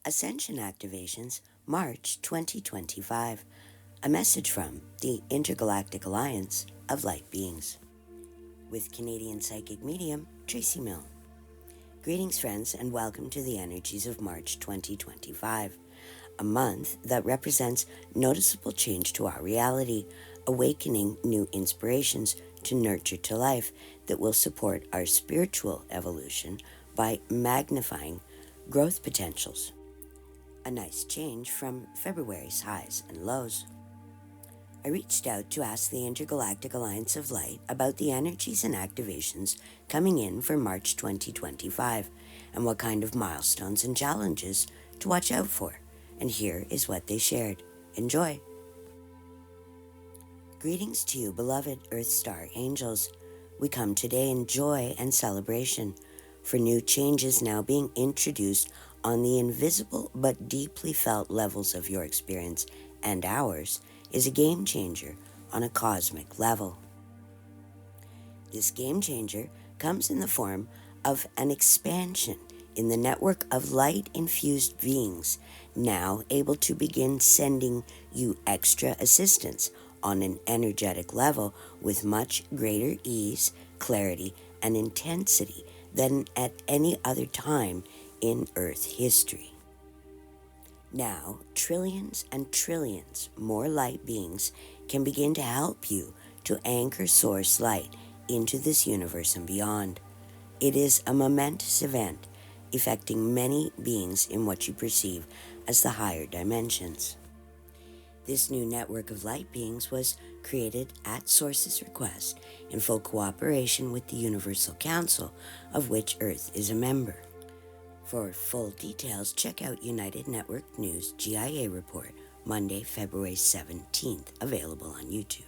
Ascension Activations, March 2025. A message from the Intergalactic Alliance of Light Beings. With Canadian psychic medium Tracey Milne. Greetings, friends, and welcome to the energies of March 2025, a month that represents noticeable change to our reality, awakening new inspirations to nurture to life that will support our spiritual evolution by magnifying growth potentials. A nice change from February's highs and lows. I reached out to ask the Intergalactic Alliance of Light about the energies and activations coming in for March 2025 and what kind of milestones and challenges to watch out for. And here is what they shared. Enjoy. Greetings to you, beloved Earth Star angels. We come today in joy and celebration for new changes now being introduced on the invisible but deeply felt levels of your experience and ours is a game changer on a cosmic level. This game changer comes in the form of an expansion in the network of light-infused beings now able to begin sending you extra assistance on an energetic level with much greater ease, clarity, and intensity than at any other time in Earth history. Now, trillions and trillions more light beings can begin to help you to anchor source light into this universe and beyond. It is a momentous event affecting many beings in what you perceive as the higher dimensions. This new network of light beings was created at Source's request in full cooperation with the Universal Council, of which Earth is a member. For full details, check out United Network News GIA report, Monday, February 17th, available on YouTube.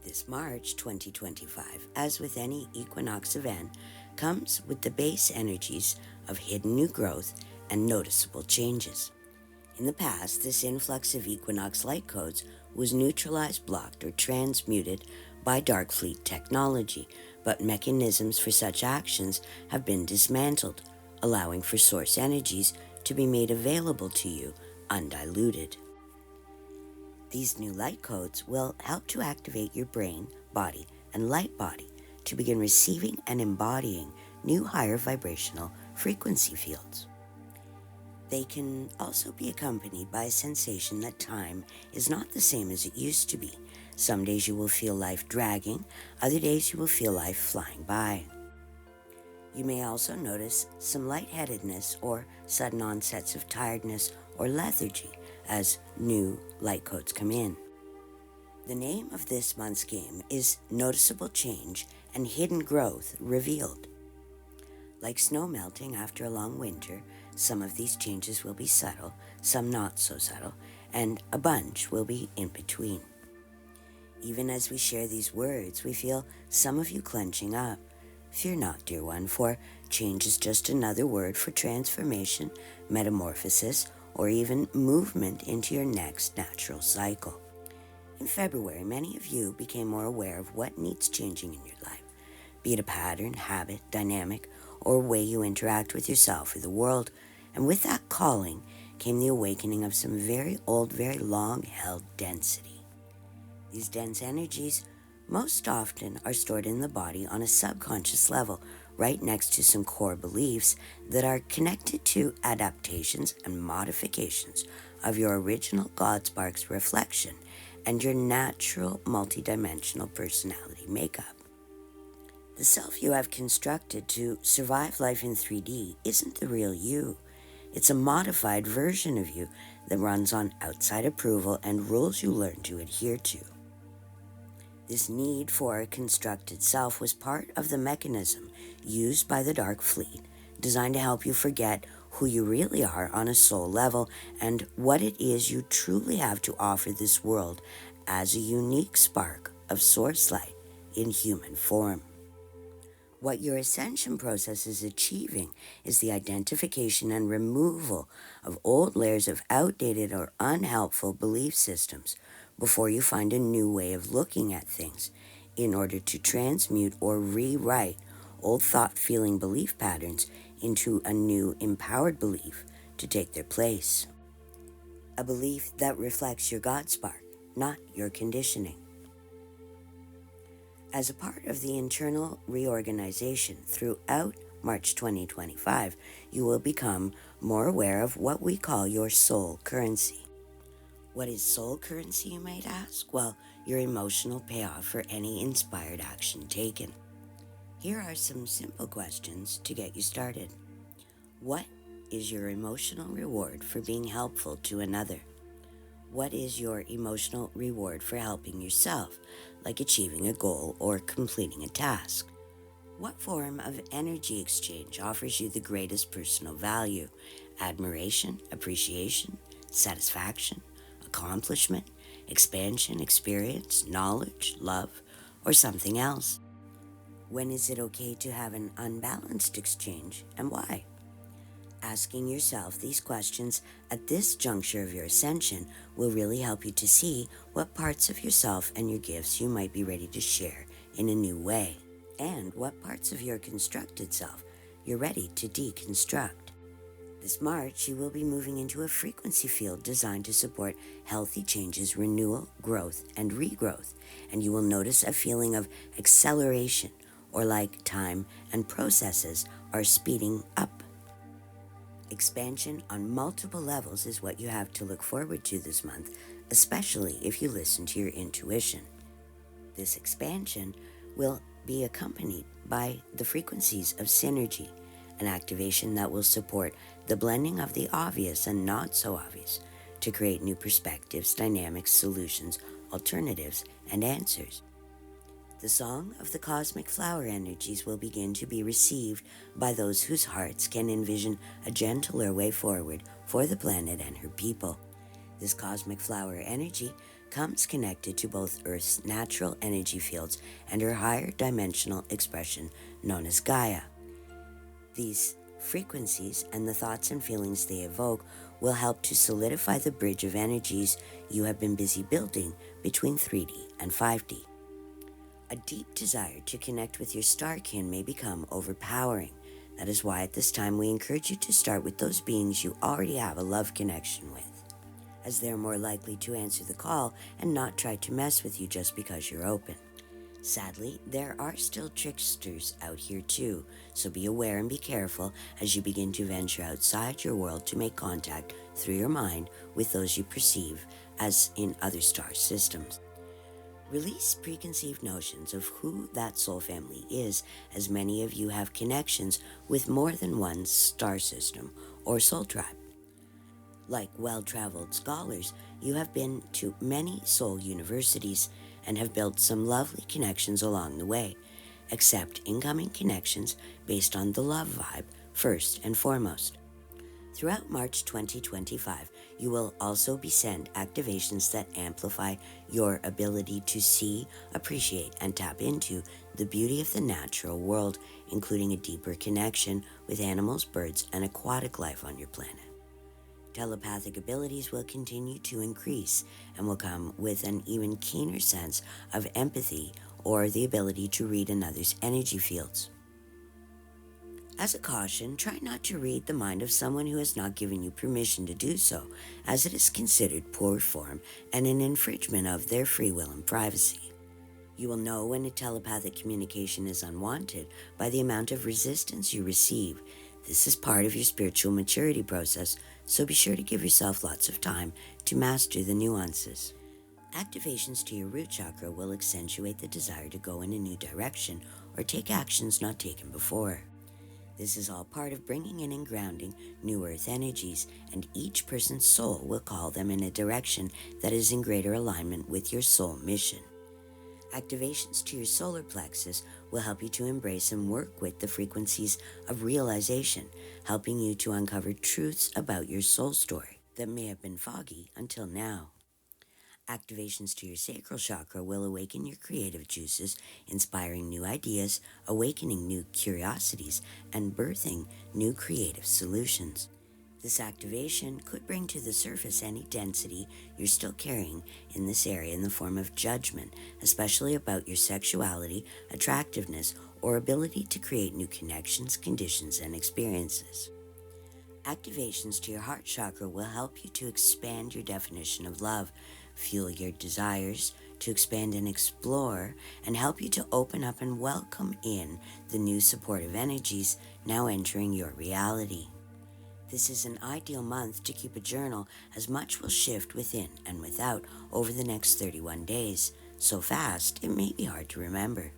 This March 2025, as with any equinox event, comes with the base energies of hidden new growth and noticeable changes. In the past, this influx of equinox light codes was neutralized, blocked, or transmuted by Dark Fleet technology, but mechanisms for such actions have been dismantled, allowing for source energies to be made available to you undiluted. These new light codes will help to activate your brain, body, and light body to begin receiving and embodying new higher vibrational frequency fields. They can also be accompanied by a sensation that time is not the same as it used to be. Some days you will feel life dragging, other days you will feel life flying by. You may also notice some lightheadedness or sudden onsets of tiredness or lethargy as new light codes come in. The name of this month's game is Noticeable Change and Hidden Growth Revealed. Like snow melting after a long winter, some of these changes will be subtle, some not so subtle, and a bunch will be in between. Even as we share these words, we feel some of you clenching up. Fear not, dear one, for change is just another word for transformation, metamorphosis, or even movement into your next natural cycle. In February, many of you became more aware of what needs changing in your life, be it a pattern, habit, dynamic, or way you interact with yourself or the world, and with that calling came the awakening of some very old, very long-held density. These dense energies most often are stored in the body on a subconscious level, right next to some core beliefs that are connected to adaptations and modifications of your original God Spark's reflection and your natural multidimensional personality makeup. The self you have constructed to survive life in 3D isn't the real you. It's a modified version of you that runs on outside approval and rules you learn to adhere to. This need for a constructed self was part of the mechanism used by the Dark Fleet, designed to help you forget who you really are on a soul level and what it is you truly have to offer this world as a unique spark of source light in human form. What your ascension process is achieving is the identification and removal of old layers of outdated or unhelpful belief systems before you find a new way of looking at things in order to transmute or rewrite old thought, feeling, belief patterns into a new empowered belief to take their place. A belief that reflects your God spark, not your conditioning. As a part of the internal reorganization throughout March 2025, you will become more aware of what we call your soul currency. What is soul currency, you might ask? Well, your emotional payoff for any inspired action taken. Here are some simple questions to get you started. What is your emotional reward for being helpful to another? What is your emotional reward for helping yourself, like achieving a goal or completing a task? What form of energy exchange offers you the greatest personal value? Admiration, appreciation, satisfaction, accomplishment, expansion, experience, knowledge, love, or something else? When is it okay to have an unbalanced exchange, and why? Asking yourself these questions at this juncture of your ascension will really help you to see what parts of yourself and your gifts you might be ready to share in a new way, and what parts of your constructed self you're ready to deconstruct. This March, you will be moving into a frequency field designed to support healthy changes, renewal, growth, and regrowth, and you will notice a feeling of acceleration, or like time and processes are speeding up. Expansion on multiple levels is what you have to look forward to this month, especially if you listen to your intuition. This expansion will be accompanied by the frequencies of synergy, an activation that will support the blending of the obvious and not so obvious to create new perspectives, dynamics, solutions, alternatives, and answers. The song of the cosmic flower energies will begin to be received by those whose hearts can envision a gentler way forward for the planet and her people. This cosmic flower energy comes connected to both Earth's natural energy fields and her higher dimensional expression known as Gaia. These frequencies and the thoughts and feelings they evoke will help to solidify the bridge of energies you have been busy building between 3D and 5D. A deep desire to connect with your star kin may become overpowering. That is why at this time we encourage you to start with those beings you already have a love connection with, as they're more likely to answer the call and not try to mess with you just because you're open. Sadly, there are still tricksters out here too, so be aware and be careful as you begin to venture outside your world to make contact through your mind with those you perceive as in other star systems. Release preconceived notions of who that soul family is, as many of you have connections with more than one star system or soul tribe. Like well-traveled scholars, you have been to many soul universities and have built some lovely connections along the way. Accept incoming connections based on the love vibe first and foremost. Throughout March 2025, you will also be sent activations that amplify your ability to see, appreciate, and tap into the beauty of the natural world, including a deeper connection with animals, birds, and aquatic life on your planet. Telepathic abilities will continue to increase and will come with an even keener sense of empathy or the ability to read another's energy fields. As a caution, try not to read the mind of someone who has not given you permission to do so, as it is considered poor form and an infringement of their free will and privacy. You will know when a telepathic communication is unwanted by the amount of resistance you receive. This is part of your spiritual maturity process, so be sure to give yourself lots of time to master the nuances. Activations to your root chakra will accentuate the desire to go in a new direction or take actions not taken before. This is all part of bringing in and grounding new earth energies, and each person's soul will call them in a direction that is in greater alignment with your soul mission. Activations to your solar plexus will help you to embrace and work with the frequencies of realization, helping you to uncover truths about your soul story that may have been foggy until now. Activations to your sacral chakra will awaken your creative juices, inspiring new ideas, awakening new curiosities, and birthing new creative solutions. This activation could bring to the surface any density you're still carrying in this area in the form of judgment, especially about your sexuality, attractiveness, or ability to create new connections, conditions, and experiences. Activations to your heart chakra will help you to expand your definition of love, fuel your desires to expand and explore, and help you to open up and welcome in the new supportive energies now entering your reality. This is an ideal month to keep a journal, as much will shift within and without over the next 31 days, so fast it may be hard to remember.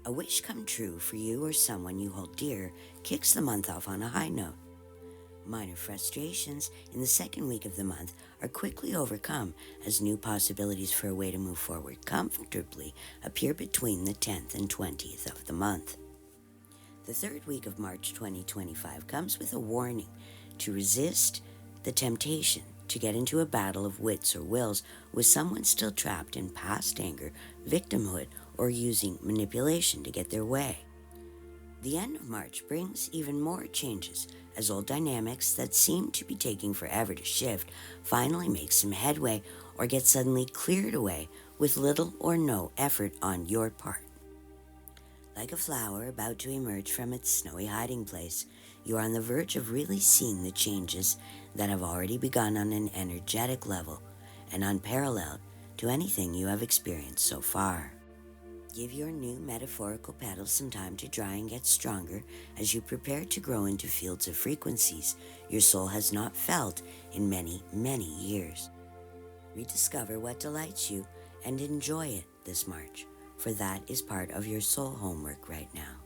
A wish come true for you or someone you hold dear kicks the month off on a high note. Minor frustrations in the second week of the month are quickly overcome as new possibilities for a way to move forward comfortably appear between the 10th and 20th of the month. The third week of March 2025 comes with a warning to resist the temptation to get into a battle of wits or wills with someone still trapped in past anger, victimhood, or using manipulation to get their way. The end of March brings even more changes as old dynamics that seem to be taking forever to shift finally make some headway or get suddenly cleared away with little or no effort on your part. Like a flower about to emerge from its snowy hiding place, you are on the verge of really seeing the changes that have already begun on an energetic level and unparalleled to anything you have experienced so far. Give your new metaphorical petals some time to dry and get stronger as you prepare to grow into fields of frequencies your soul has not felt in many, many years. Rediscover what delights you and enjoy it this March, for that is part of your soul homework right now.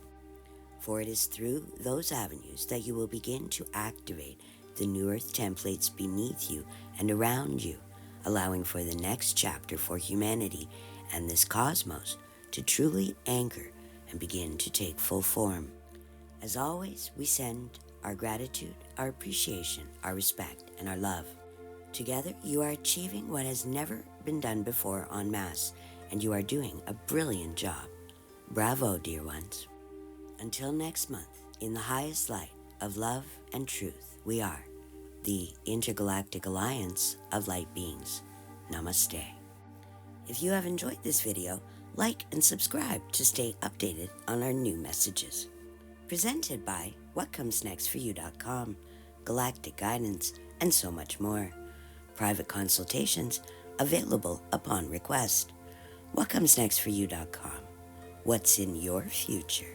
For it is through those avenues that you will begin to activate the new earth templates beneath you and around you, allowing for the next chapter for humanity and this cosmos to truly anchor and begin to take full form. As always, we send our gratitude, our appreciation, our respect, and our love. Together, you are achieving what has never been done before en masse, and you are doing a brilliant job. Bravo, dear ones. Until next month, in the highest light of love and truth, we are the Intergalactic Alliance of Light Beings. Namaste. If you have enjoyed this video, like and subscribe to stay updated on our new messages. Presented by WhatComesNextForYou.com, Galactic Guidance, and so much more. Private consultations available upon request. WhatComesNextForYou.com. What's in your future?